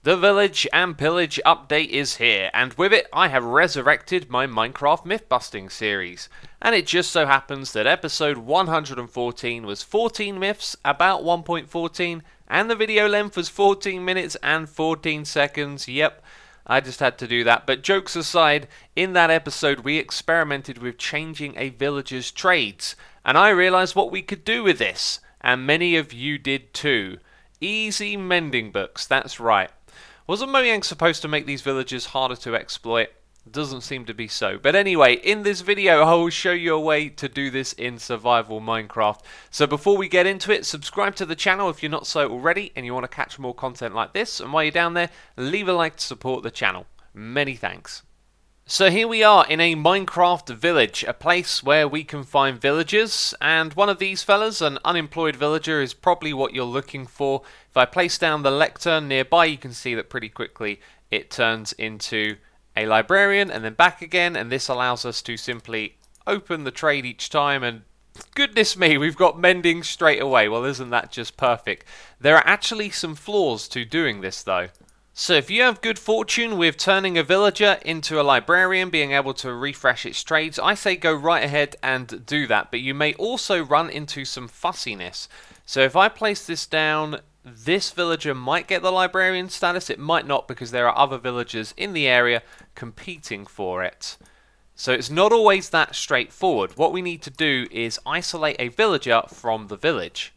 The Village and Pillage update is here, and with it I have resurrected my Minecraft myth-busting series. And it just so happens that episode 114 was 14 myths, about 1.14, and the video length was 14 minutes and 14 seconds. Yep, I just had to do that. But jokes aside, in that episode we experimented with changing a villager's trades, and I realised what we could do with this, and many of you did too. Easy mending books, that's right. Wasn't Mojang supposed to make these villagers harder to exploit? Doesn't seem to be so. But anyway, in this video I will show you a way to do this in survival Minecraft. So before we get into it, subscribe to the channel if you're not so already and you want to catch more content like this. And while you're down there, leave a like to support the channel. Many thanks. So here we are in a Minecraft village, a place where we can find villagers, and one of these fellas, an unemployed villager, is probably what you're looking for. If I place down the lectern nearby, you can see that pretty quickly it turns into a librarian and then back again, and this allows us to simply open the trade each time, and goodness me, we've got mending straight away. Well, isn't that just perfect? There are actually some flaws to doing this though. So if you have good fortune with turning a villager into a librarian, being able to refresh its trades, I say go right ahead and do that. But you may also run into some fussiness. So if I place this down, this villager might get the librarian status. It might not, because there are other villagers in the area competing for it. So it's not always that straightforward. What we need to do is isolate a villager from the village.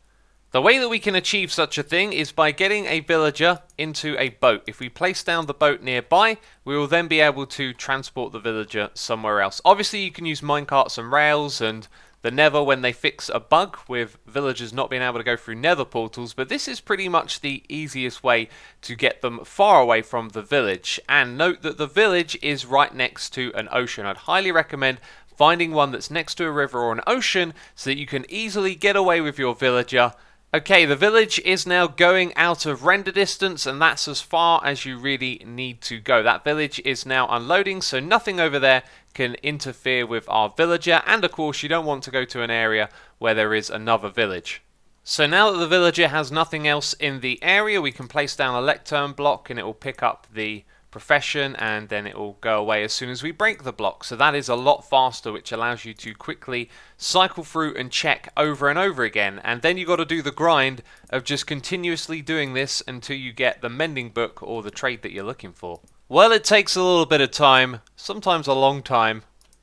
The way that we can achieve such a thing is by getting a villager into a boat. If we place down the boat nearby, we will then be able to transport the villager somewhere else. Obviously, you can use minecarts and rails and the nether when they fix a bug with villagers not being able to go through nether portals, but this is pretty much the easiest way to get them far away from the village. And note that the village is right next to an ocean. I'd highly recommend finding one that's next to a river or an ocean so that you can easily get away with your villager. Okay, the village is now going out of render distance, and that's as far as you really need to go. That village is now unloading, so nothing over there can interfere with our villager, and of course you don't want to go to an area where there is another village. So now that the villager has nothing else in the area, we can place down a lectern block and it will pick up the profession, and then it will go away as soon as we break the block. So that is a lot faster, which allows you to quickly cycle through and check over and over again. And then you got to do the grind of just continuously doing this until you get the mending book or the trade that you're looking for. Well, it takes a little bit of time, sometimes a long time,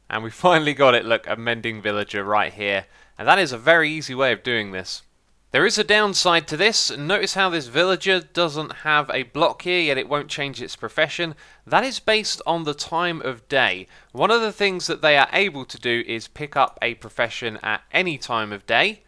and we finally got it. Look, a mending villager right here, and that is a very easy way of doing this. There is a downside to this. Notice how this villager doesn't have a block here, yet it won't change its profession. That is based on the time of day. One of the things that they are able to do is pick up a profession at any time of day,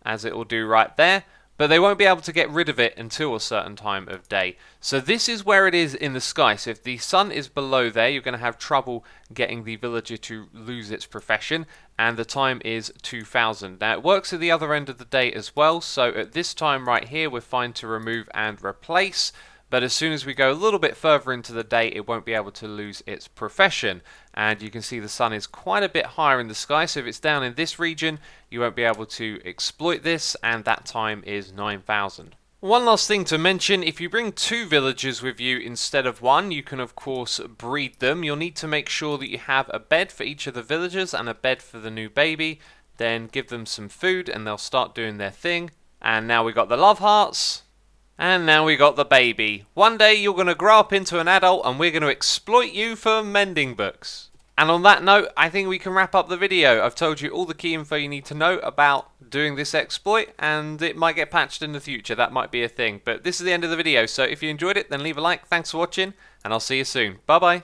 as it will do right there, but they won't be able to get rid of it until a certain time of day. So this is where it is in the sky. So if the sun is below there, you're going to have trouble getting the villager to lose its profession, and the time is 2000. Now it works at the other end of the day as well, so at this time right here we're fine to remove and replace, but as soon as we go a little bit further into the day it won't be able to lose its profession. And you can see the sun is quite a bit higher in the sky, so if it's down in this region you won't be able to exploit this, and that time is 9000. One last thing to mention, if you bring two villagers with you instead of one, you can of course breed them. You'll need to make sure that you have a bed for each of the villagers and a bed for the new baby. Then give them some food and they'll start doing their thing. And now we got the love hearts. And now we got the baby. One day you're going to grow up into an adult and we're going to exploit you for mending books. And on that note, I think we can wrap up the video. I've told you all the key info you need to know about doing this exploit, and it might get patched in the future. That might be a thing. But this is the end of the video, so if you enjoyed it, then leave a like. Thanks for watching, and I'll see you soon. Bye bye.